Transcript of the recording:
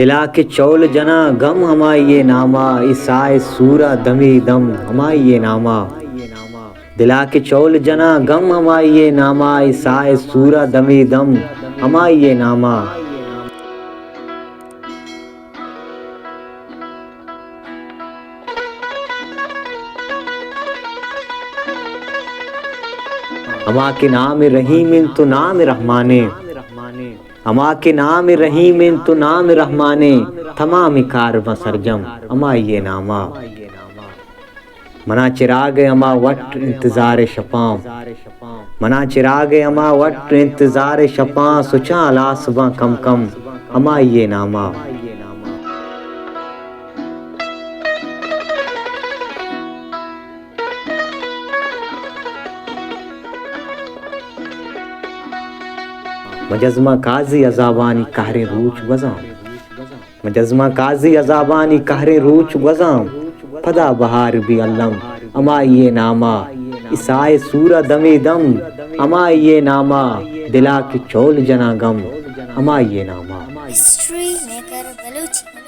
दिला के चौल जना गम हमाये नामा ईसाए सूरा दमी दम हमाये नामा। दिला के चौल जना गम हमाये नामा ईसाए सूरा दमी दम हमाये नामा। अमा के नाम रहीम तो नाम रहमाने, अमा के नाम रहीम तो नाम रहमाने तमाम कार सरजम अमा ये नामा। मना चिराग अमा वट इंतजार शपाम, मना चिराग अमा वट इंतजार शपा सुचा लासबा कम कम अमा ये नामा। मजज़मा काजी अज़ाबानी कहरे रूच वज़ाम, मजज़मा काजी अज़ाबानी कहरे रूच वज़ाम फदा बहार भी अल्लम अमा ये नामा। ईसाए सूरा दमे दम अमा ये नामा। दिला के चौल जना गम अमा ये नामा। History maker Balochi.